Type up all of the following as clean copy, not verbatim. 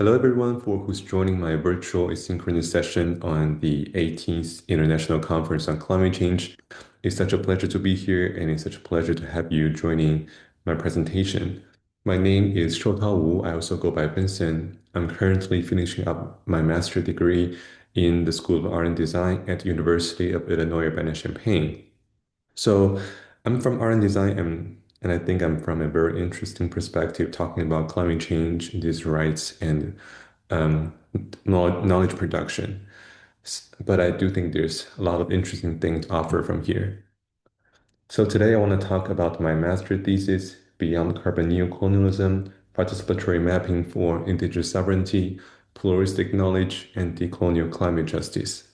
Hello, everyone, for who's joining my virtual asynchronous session on the 18th International Conference on Climate Change. It's such a pleasure to be here, and it's such a pleasure to have you joining my presentation. My name is Shoutao Wu. I also go by Vincent. I'm currently finishing up my master's degree in the School of Art and Design at the University of Illinois Urbana-Champaign. So I'm from art and design, and I think I'm from a very interesting perspective talking about climate change, indigenous rights, and um, knowledge production. But I do think there's a lot of interesting things to offer from here. So today I want to talk about my master thesis, Beyond Carbon Neocolonialism, Participatory Mapping for Indigenous Sovereignty, Pluralistic Knowledge, and Decolonial Climate Justice.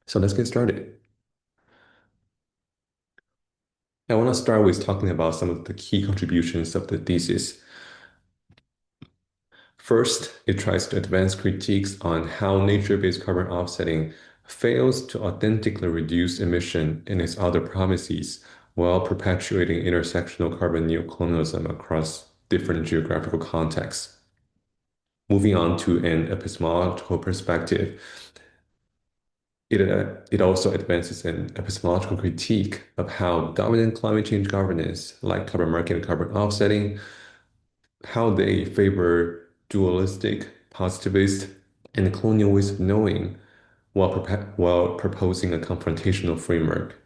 So let's get started. I want to start with talking about some of the key contributions of the thesis. First, it tries to advance critiques on how nature-based carbon offsetting fails to authentically reduce emission in its other promises while perpetuating intersectional carbon neocolonialism across different geographical contexts. Moving on to an epistemological perspective, it also advances an epistemological critique of how dominant climate change governance, like carbon market and carbon offsetting, how they favor dualistic, positivist, and colonial ways of knowing while proposing a confrontational framework.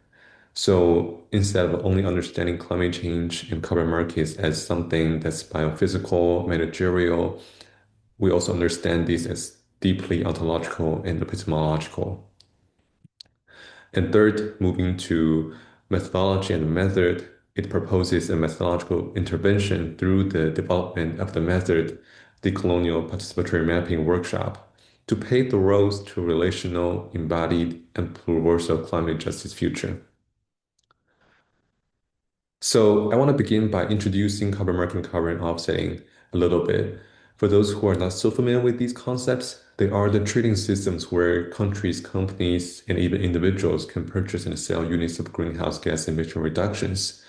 So instead of only understanding climate change and carbon markets as something that's biophysical, managerial, we also understand these as deeply ontological and epistemological. And third, moving to methodology and method, it proposes a methodological intervention through the development of the method, Decolonial Participatory Mapping Workshop, to pave the roads to relational, embodied, and pluriversal climate justice future. So I want to begin by introducing carbon market and carbon offsetting a little bit. For those who are not so familiar with these concepts, they are the trading systems where countries, companies, and even individuals can purchase and sell units of greenhouse gas emission reductions.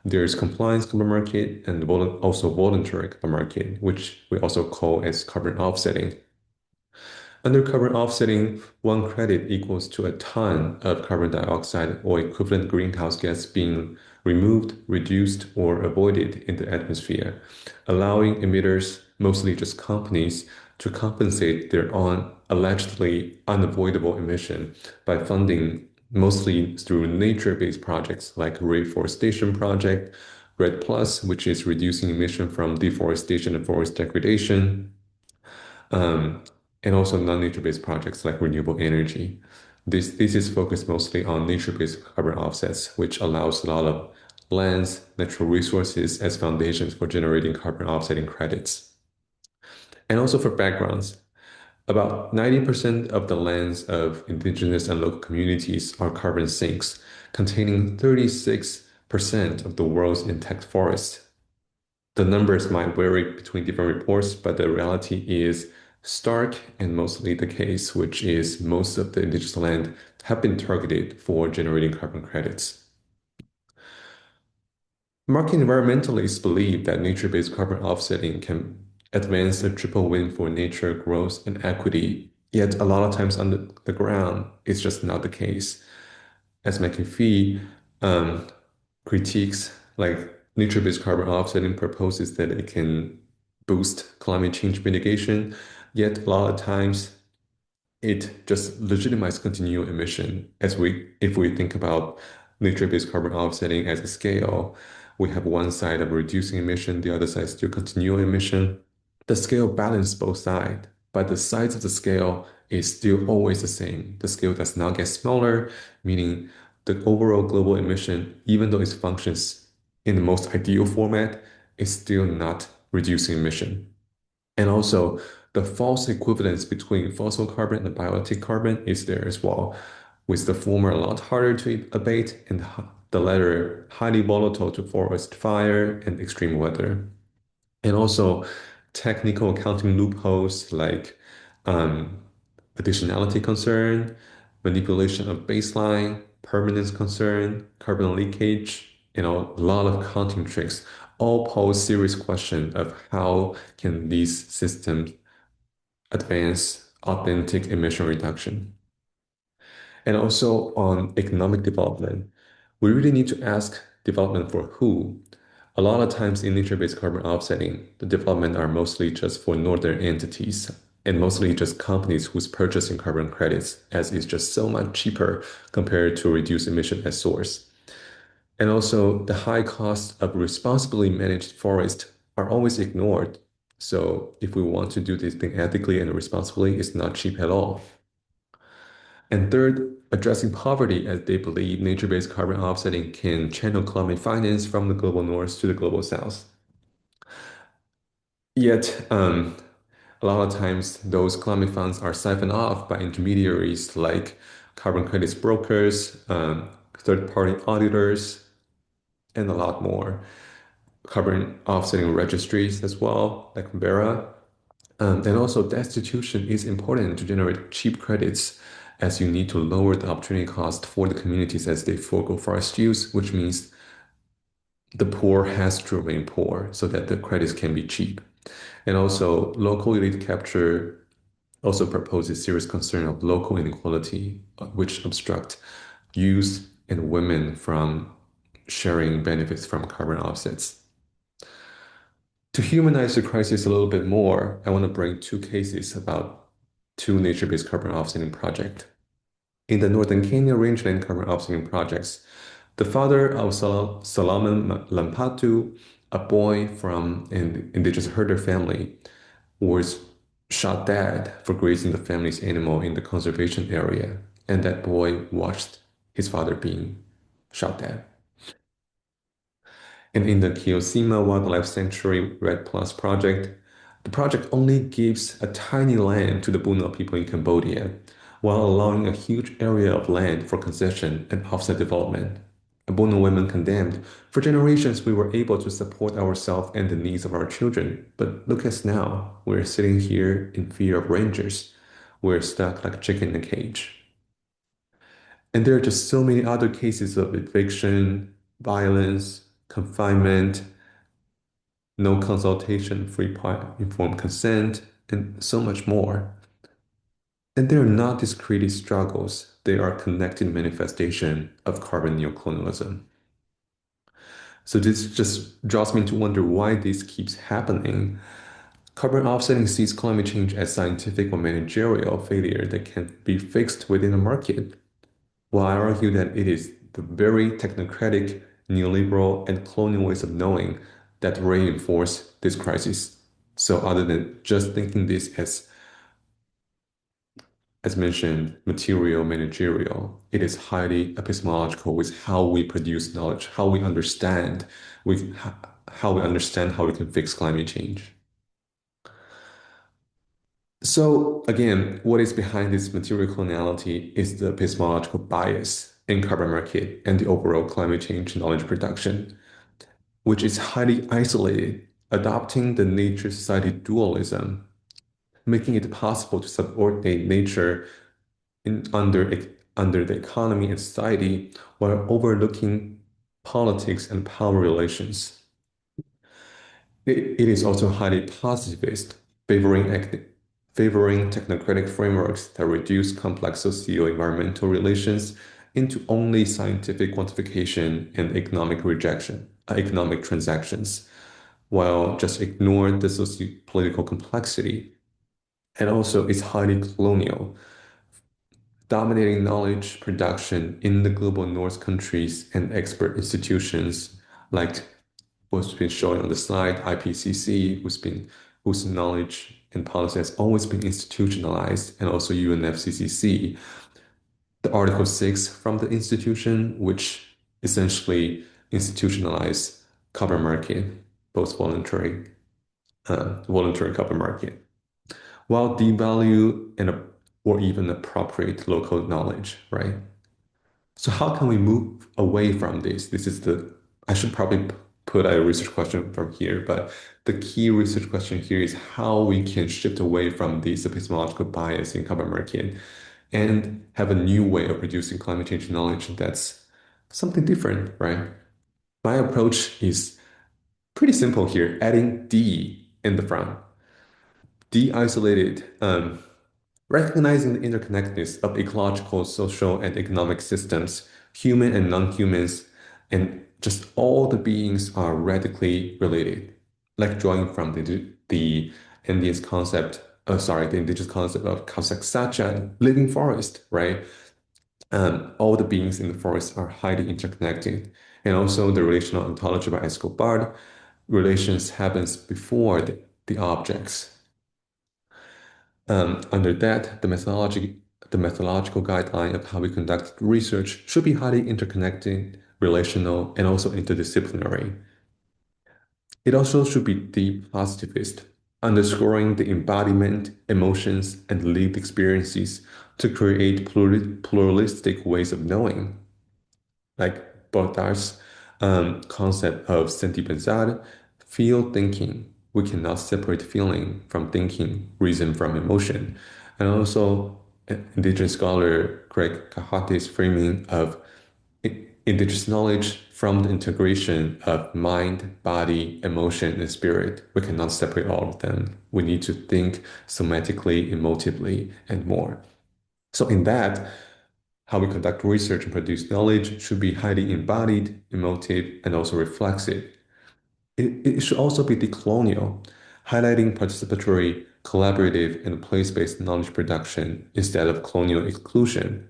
There's compliance carbon market and also voluntary carbon market, which we also call as carbon offsetting. Under carbon offsetting, one credit equals to a ton of carbon dioxide or equivalent greenhouse gas being removed, reduced, or avoided in the atmosphere, allowing emitters, mostly just companies, to compensate their own allegedly unavoidable emission by funding mostly through nature-based projects like reforestation project, RED Plus, which is reducing emission from deforestation and forest degradation, um, and also non-nature-based projects like renewable energy. This is focused mostly on nature-based carbon offsets, which allows a lot of lands, natural resources as foundations for generating carbon offsetting credits. And also for backgrounds, about 90% of the lands of indigenous and local communities are carbon sinks, containing 36% of the world's intact forest. The numbers might vary between different reports, but the reality is stark and mostly the case, which is most of the indigenous land have been targeted for generating carbon credits. Market environmentalists believe that nature-based carbon offsetting can advance a triple win for nature, growth, and equity. Yet a lot of times on the ground, it's just not the case. As McAfee critiques, like nature-based carbon offsetting proposes that it can boost climate change mitigation, yet a lot of times it just legitimizes continual emission. If we think about nature-based carbon offsetting as a scale, we have one side of reducing emission, the other side still continual emission. The scale balances both sides, but the size of the scale is still always the same. The scale does not get smaller, meaning the overall global emission, even though it functions in the most ideal format, is still not reducing emission. And also, the false equivalence between fossil carbon and biotic carbon is there as well, with the former a lot harder to abate and the latter highly volatile to forest fire and extreme weather. And also, technical accounting loopholes like um, additionality concern, manipulation of baseline, permanence concern, carbon leakage, a lot of counting tricks all pose serious question of how can these systems advance authentic emission reduction. And also on economic development, we really need to ask development for who. A lot of times in nature-based carbon offsetting, the development are mostly just for northern entities and mostly just companies who's purchasing carbon credits, as it's just so much cheaper compared to reduce emission at source. And also the high cost of responsibly managed forest are always ignored. So if we want to do this thing ethically and responsibly, it's not cheap at all. And third, addressing poverty, as they believe nature-based carbon offsetting can channel climate finance from the global north to the global south. Yet, a lot of times those climate funds are siphoned off by intermediaries like carbon credits brokers, third-party auditors, and a lot more. Carbon offsetting registries as well, like Vera. And also, destitution is important to generate cheap credits as you need to lower the opportunity cost for the communities as they forego forest use, which means the poor has to remain poor so that the credits can be cheap. And also, local elite capture also proposes serious concern of local inequality, which obstruct youth and women from sharing benefits from carbon offsets. To humanize the crisis a little bit more, I want to bring two cases about two nature-based carbon offsetting projects. In the Northern Kenya rangeland carbon offsetting projects, the father of Solomon Lampatu, a boy from an indigenous herder family, was shot dead for grazing the family's animal in the conservation area, and that boy watched his father being shot dead. And in the Kiosima Wildlife Sanctuary Red Plus project, the project only gives a tiny land to the Buno people in Cambodia, while allowing a huge area of land for concession and offset development. The Buno women condemned, for generations we were able to support ourselves and the needs of our children, but look at us now, we're sitting here in fear of rangers. We're stuck like chicken in a cage. And there are just so many other cases of eviction, violence, confinement, no consultation, free informed consent, and so much more. And they are not discrete struggles, they are connected manifestation of carbon neocolonialism. So this just draws me to wonder why this keeps happening. Carbon offsetting sees climate change as scientific or managerial failure that can be fixed within a market. While I argue that it is the very technocratic, neoliberal, and colonial ways of knowing that reinforce this crisis. So other than just thinking this as mentioned, material, managerial, it is highly epistemological with how we produce knowledge, how we understand, with how we understand how we can fix climate change. So again, what is behind this material coloniality is the epistemological bias in carbon market and the overall climate change knowledge production, which is highly isolated, adopting the nature society dualism, making it possible to subordinate nature under the economy and society while overlooking politics and power relations. It is also highly positivist, favoring technocratic frameworks that reduce complex socio-environmental relations into only scientific quantification and economic transactions, while just ignore the socio-political complexity. And also is highly colonial, dominating knowledge production in the global north countries and expert institutions like what's been shown on the slide, IPCC, whose knowledge and policy has always been institutionalized, and also UNFCCC, the Article 6 from the institution, which essentially institutionalized carbon market, both voluntary carbon market, while devalue or even appropriate local knowledge, right? So how can we move away from this? I should probably put a research question from here, but the key research question here is how we can shift away from this epistemological bias in carbon market and have a new way of producing climate change knowledge that's something different, right? My approach is pretty simple here, adding D in the front. de-isolated, recognizing the interconnectedness of ecological, social, and economic systems, human and non-humans, and just all the beings are radically related. Like drawing from the Indian's concept, the indigenous concept of Kasaksacha, living forest, right? All the beings in the forest are highly interconnected. And also the relational ontology by Escobar, relations happens before the objects. Under that, the methodological guideline of how we conduct research should be highly interconnected, relational, and also interdisciplinary. It also should be deep positivist, underscoring the embodiment, emotions, and lived experiences to create pluralistic ways of knowing. Like Baudrillard's concept of senti pensare, feel thinking. We cannot separate feeling from thinking, reason from emotion. And also, indigenous scholar Greg Cahate's framing of indigenous knowledge from the integration of mind, body, emotion, and spirit. We cannot separate all of them. We need to think somatically, emotively, and more. So in that, how we conduct research and produce knowledge should be highly embodied, emotive, and also reflexive. It should also be decolonial, highlighting participatory, collaborative, and place-based knowledge production instead of colonial exclusion,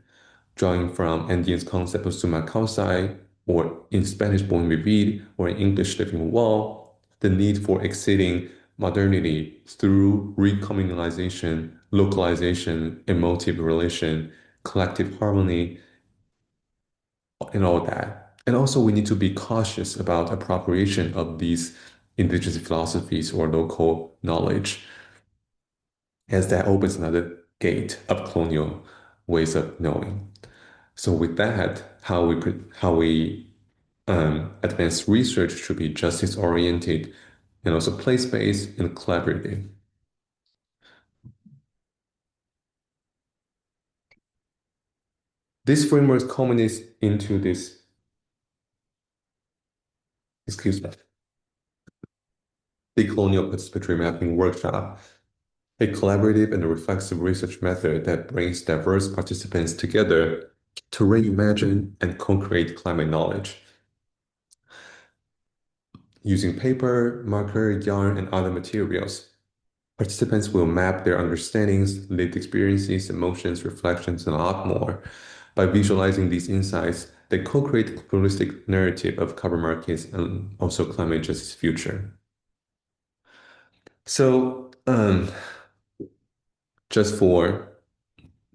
drawing from Andean's concept of summa causa, or in Spanish born vivir, or in English living wall, the need for exceeding modernity through recommunalization, localization, emotive relation, collective harmony, and all that. And also, we need to be cautious about appropriation of these indigenous philosophies or local knowledge, as that opens another gate of colonial ways of knowing. So, with that, how we advance research should be justice oriented and also place based and collaborative. This framework culminates into this, excuse me, decolonial participatory mapping workshop, a collaborative and reflexive research method that brings diverse participants together to reimagine and co-create climate knowledge. Using paper, marker, yarn, and other materials, participants will map their understandings, lived experiences, emotions, reflections, and a lot more. By visualizing these insights, they co-create a pluralistic narrative of carbon markets and also climate justice future. So, just for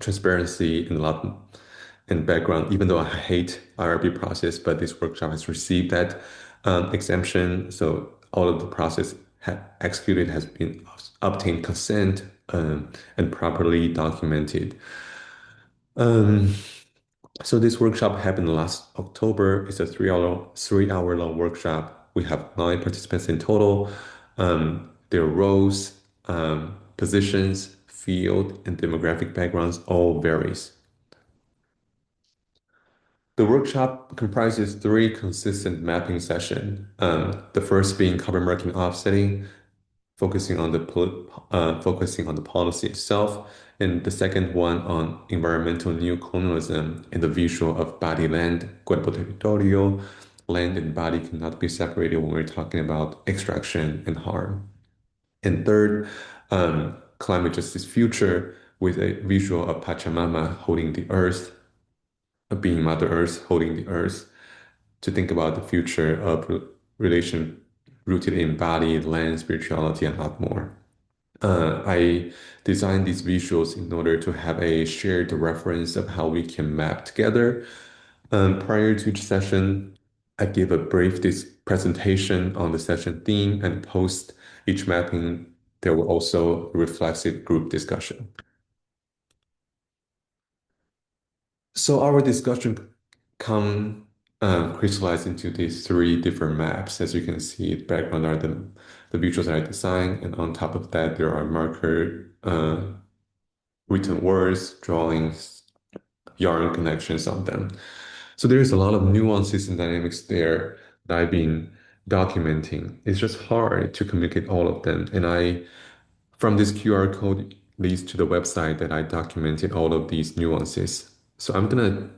transparency and a lot and background, even though I hate IRB process, but this workshop has received that exemption. So all of the process executed has been obtained consent and properly documented. Um, so this workshop happened last October. It's a three hour long workshop. We have 9 participants in total. Their roles, positions, field, and demographic backgrounds all varies. The workshop comprises 3 consistent mapping sessions. The first being carbon marking offsetting, focusing on the policy itself, and the second one on environmental neocolonialism and the visual of body land, cuerpo territorio. Land and body cannot be separated when we're talking about extraction and harm. And third, climate justice future with a visual of Pachamama holding the earth, being Mother Earth, holding the earth, to think about the future of relation rooted in body, land, spirituality, and a lot more. I designed these visuals in order to have a shared reference of how we can map together. Prior to each session, I give a brief presentation on the session theme, and post each mapping, there will also a reflexive group discussion. So our discussion come crystallize into these 3 different maps. As you can see, the background are the visuals that I designed, and on top of that, there are marker written words, drawings, yarn connections on them. So there's a lot of nuances and dynamics there that I've been documenting. It's just hard to communicate all of them, and I From this QR code leads to the website that I documented all of these nuances. So I'm gonna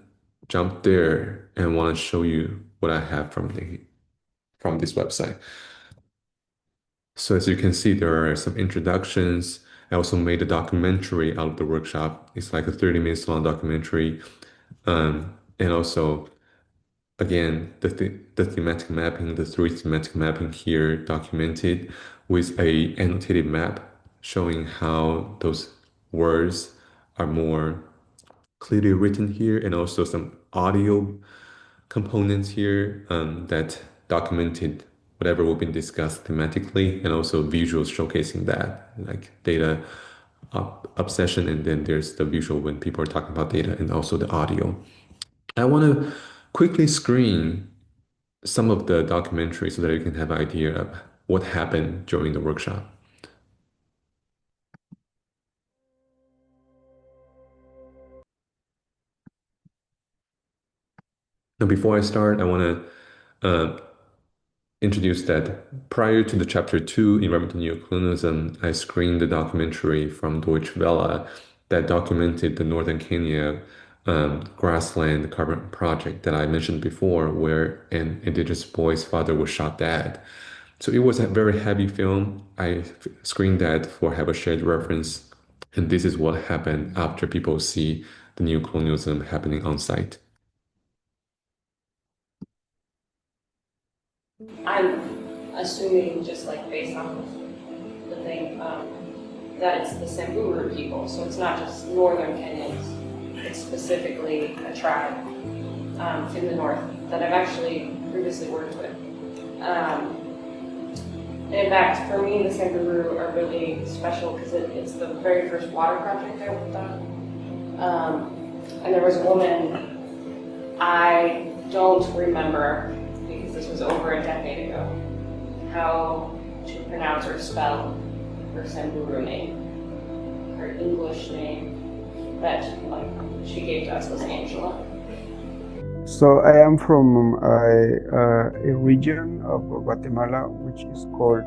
jump there and want to show you what I have from this website. So as you can see, there are some introductions. I also made a documentary out of the workshop. It's like a 30 minutes long documentary. And also, again, the thematic mapping, the three thematic mapping here documented with a annotated map showing how those words are more clearly written here, and also some audio components here that documented whatever will be discussed thematically, and also visuals showcasing that, like data obsession, and then there's the visual when people are talking about data, and also the audio. I want to quickly screen some of the documentaries so that you can have an idea of what happened during the workshop. Now, before I start, I want to introduced that prior to the chapter 2, Environmental Neocolonialism, I screened the documentary from Deutsche Welle that documented the Northern Kenya grassland carbon project that I mentioned before, where an indigenous boy's father was shot dead. So it was a very heavy film. I screened that for have a shared reference. And this is what happened after people see the neocolonialism happening on site. I'm assuming, just like based on the thing, that it's the Samburu people. So it's not just northern Kenyans. It's specifically a tribe in the north that I've actually previously worked with. And in fact, for me, the Samburu are really special because it's the very first water project I worked on. And there was a woman, I don't remember, because this was over a decade ago, how to pronounce or spell her Samburu name. Her English name that she gave to us was Angela. So I am from a region of Guatemala which is called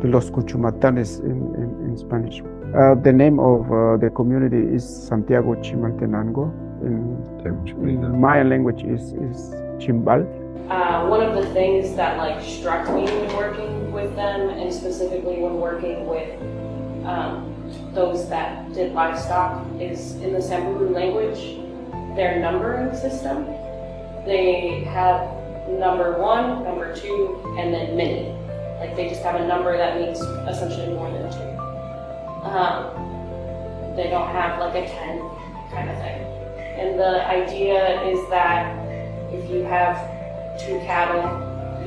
Los Cuchumatanes in Spanish. The name of the community is Santiago Chimaltenango. In Mayan language is Chimbal. One of the things that struck me when working with them, and specifically when working with those that did livestock, is in the Samburu language, their numbering system. They have number 1, number 2, and then many. Like they just have a number that means essentially more than 2. They don't have like a 10 kind of thing. And the idea is that if you have 2 cattle,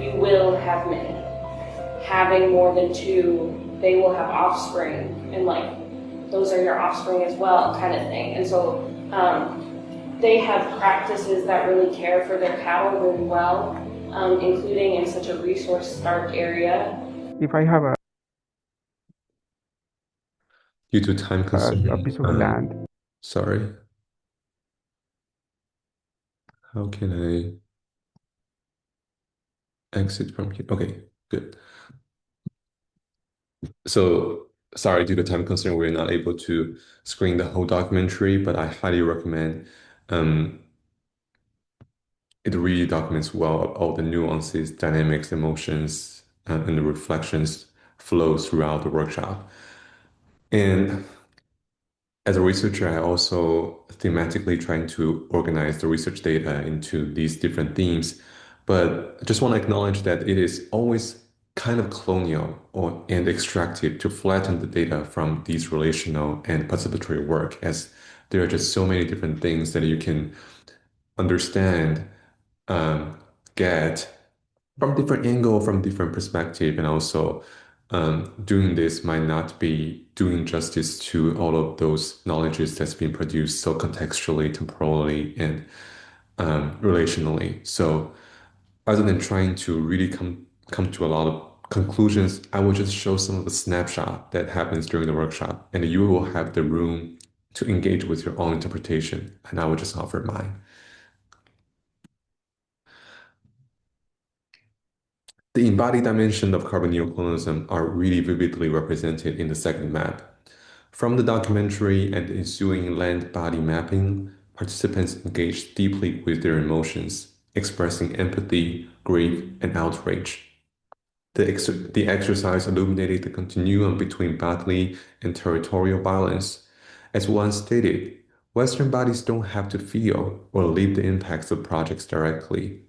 you will have many. Having more than 2, they will have offspring, and those are your offspring as well, kind of thing. And so they have practices that really care for their cattle really well, including in such a resource-starved area. If I have Due to time constraint, a piece of land. Sorry. How can I exit from here? Okay, good. So sorry, due to time constraint, we're not able to screen the whole documentary, but I highly recommend. It really documents well all the nuances, dynamics, emotions, and the reflections flow throughout the workshop. And as a researcher, I also thematically trying to organize the research data into these different themes. But I just want to acknowledge that it is always kind of colonial and extractive to flatten the data from these relational and participatory work, as there are just so many different things that you can understand, get from different angle, from different perspective, and also doing this might not be doing justice to all of those knowledges that's been produced so contextually, temporally, and relationally. So rather than trying to really come to a lot of conclusions, I will just show some of the snapshot that happens during the workshop, and you will have the room to engage with your own interpretation, and I will just offer mine. The embodied dimension of carbon neocolonialism are really vividly represented in the second map. From the documentary and the ensuing land body mapping, participants engaged deeply with their emotions, expressing empathy, grief, and outrage. The exercise illuminated the continuum between bodily and territorial violence. As one stated, Western bodies don't have to feel or live the impacts of projects directly.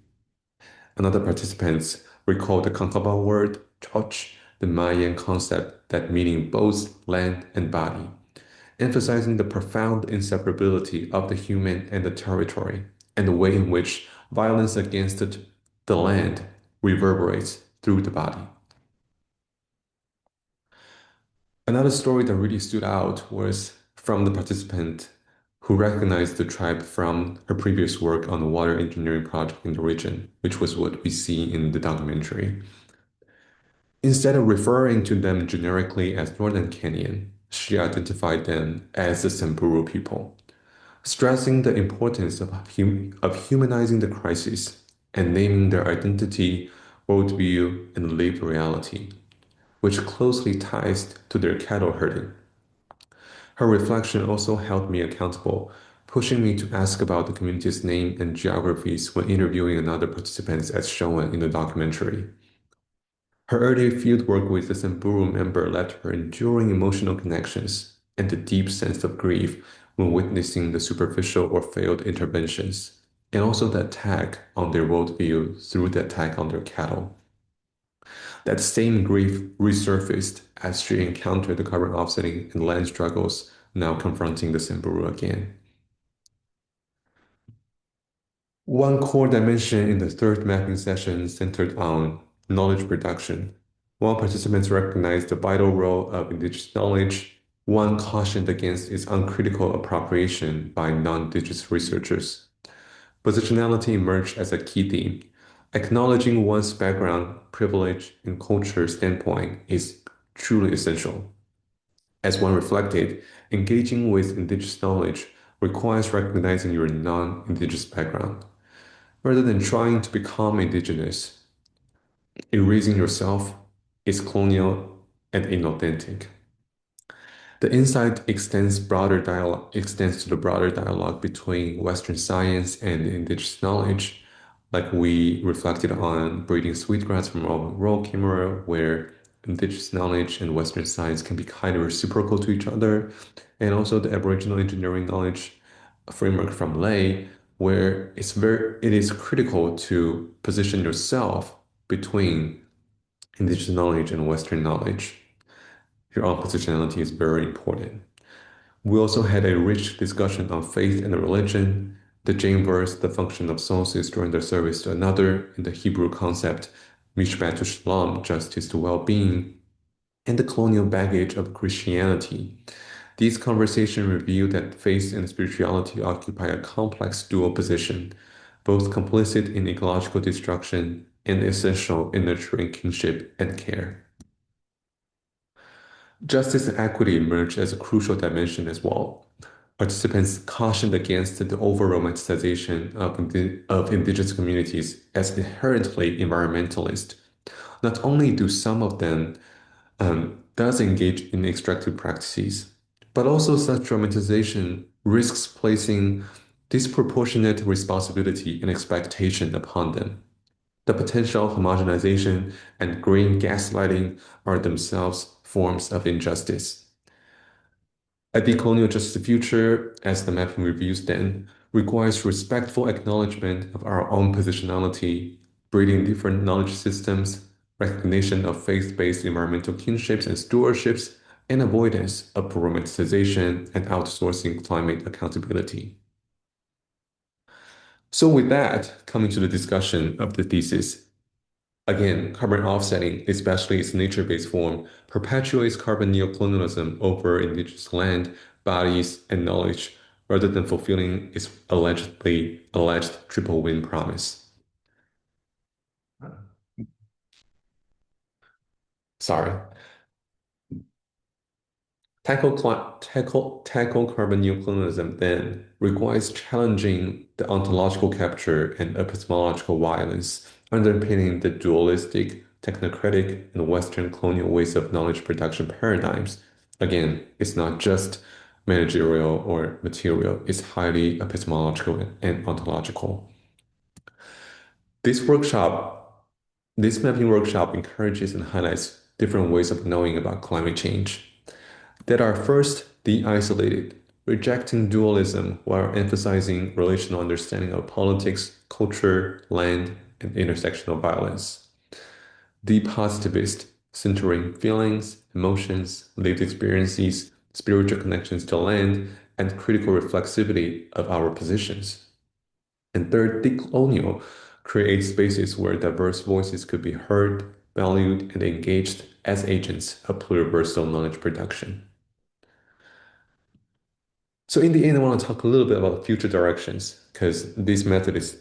Another participant recalled the Concaba word, choch, the Mayan concept that meaning both land and body, emphasizing the profound inseparability of the human and the territory, and the way in which violence against the land reverberates through the body. Another story that really stood out was from the participant who recognized the tribe from her previous work on the water engineering project in the region, which was what we see in the documentary. Instead of referring to them generically as Northern Kenyan, she identified them as the Samburu people, stressing the importance of humanizing the crisis and naming their identity, worldview, and lived reality, which closely ties to their cattle herding. Her reflection also held me accountable, pushing me to ask about the community's name and geographies when interviewing another participants as shown in the documentary. Her early fieldwork with the Samburu member left her enduring emotional connections and a deep sense of grief when witnessing the superficial or failed interventions, and also the attack on their worldview through the attack on their cattle. That same grief resurfaced as she encountered the carbon offsetting and land struggles, now confronting the Samburu again. One core dimension in the third mapping session centered on knowledge production. While participants recognized the vital role of indigenous knowledge, one cautioned against its uncritical appropriation by non-indigenous researchers. Positionality emerged as a key theme. Acknowledging one's background, privilege, and culture standpoint is truly essential. As one reflected, engaging with indigenous knowledge requires recognizing your non-indigenous background. Rather than trying to become indigenous, erasing yourself is colonial and inauthentic. The insight extends to the broader dialogue between Western science and indigenous knowledge, like we reflected on breeding sweetgrass from rural Kimura, where indigenous knowledge and Western science can be kind of reciprocal to each other, and also the Aboriginal engineering knowledge framework from Lay, where it is critical to position yourself between indigenous knowledge and Western knowledge. Your own positionality is very important. We also had a rich discussion on faith and religion, the Jain verse, the function of solstice during the service to another, and the Hebrew concept, mishpat to shalom, justice to well-being, and the colonial baggage of Christianity. These conversations reveal that faith and spirituality occupy a complex dual position, both complicit in ecological destruction and essential in nurturing kinship and care. Justice and equity emerge as a crucial dimension as well. Participants cautioned against the over-romanticization of indigenous communities as inherently environmentalist. Not only do some of them does engage in extractive practices, but also such dramatization risks placing disproportionate responsibility and expectation upon them. The potential homogenization and green gaslighting are themselves forms of injustice. A decolonial justice future, as the mapping reviews then, requires respectful acknowledgement of our own positionality, breeding different knowledge systems, recognition of faith-based environmental kinships and stewardships, and avoidance of romanticization and outsourcing climate accountability. So with that, coming to the discussion of the thesis, again, carbon offsetting, especially its nature-based form, perpetuates carbon neocolonialism over indigenous land, bodies, and knowledge, rather than fulfilling its alleged triple win promise. Sorry. Tackle carbon neocolonialism then requires challenging the ontological capture and epistemological violence underpinning the dualistic technocratic, and Western colonial ways of knowledge production paradigms. Again, it's not just managerial or material, it's highly epistemological and ontological. This workshop, this mapping workshop encourages and highlights different ways of knowing about climate change that are first de-isolated, rejecting dualism while emphasizing relational understanding of politics, culture, land, and intersectional violence. De-positivist, centering feelings, emotions, lived experiences, spiritual connections to land, and critical reflexivity of our positions. And third, decolonial creates spaces where diverse voices could be heard, valued, and engaged as agents of pluriversal knowledge production. So in the end, I want to talk a little bit about future directions because this method is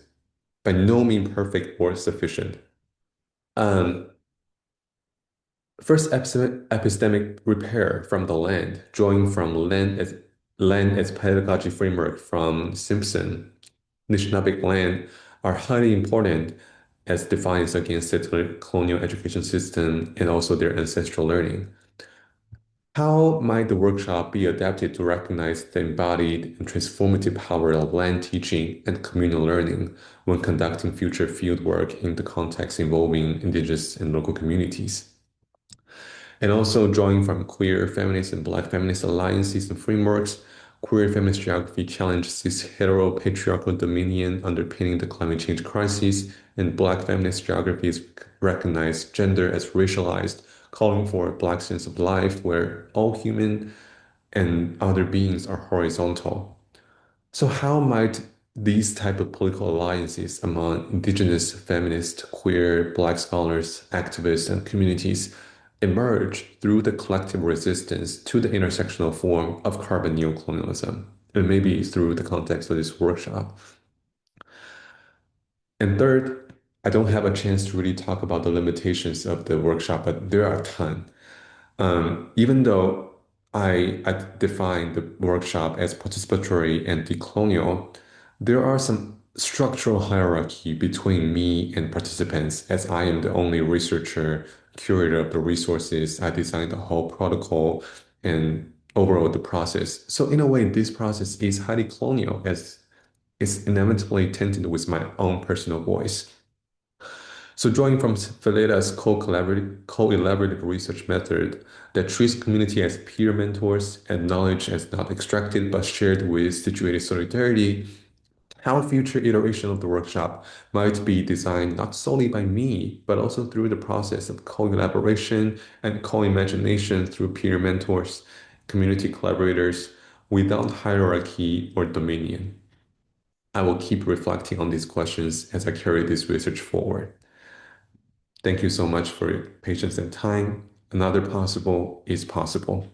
by no means perfect or sufficient. Um, First, epistemic repair from the land, drawing from land as pedagogy framework from Simpson, Anishinaabeg land are highly important as defiance against the colonial education system and also their ancestral learning. How might the workshop be adapted to recognize the embodied and transformative power of land teaching and communal learning when conducting future fieldwork in the context involving Indigenous and local communities? And also drawing from queer feminist and Black feminist alliances and frameworks, queer feminist geography challenges this hetero-patriarchal dominion underpinning the climate change crisis, and Black feminist geographies recognize gender as racialized, calling for a Black sense of life where all human and other beings are horizontal. So how might these type of political alliances among Indigenous, feminist, queer, Black scholars, activists, and communities emerge through the collective resistance to the intersectional form of carbon neocolonialism, and maybe through the context of this workshop? And third, I don't have a chance to really talk about the limitations of the workshop, but there are a ton. Even though I define the workshop as participatory and decolonial, there are some structural hierarchy between me and participants, as I am the only researcher, curator of the resources. I designed the whole protocol and overall the process. So in a way, this process is highly colonial as it's inevitably tainted with my own personal voice. So drawing from Vallada's co-elaborative research method that treats community as peer mentors and knowledge as not extracted but shared with situated solidarity, how future iteration of the workshop might be designed not solely by me, but also through the process of co-elaboration and co-imagination through peer mentors, community collaborators, without hierarchy or dominion. I will keep reflecting on these questions as I carry this research forward. Thank you so much for your patience and time. Another possible is possible.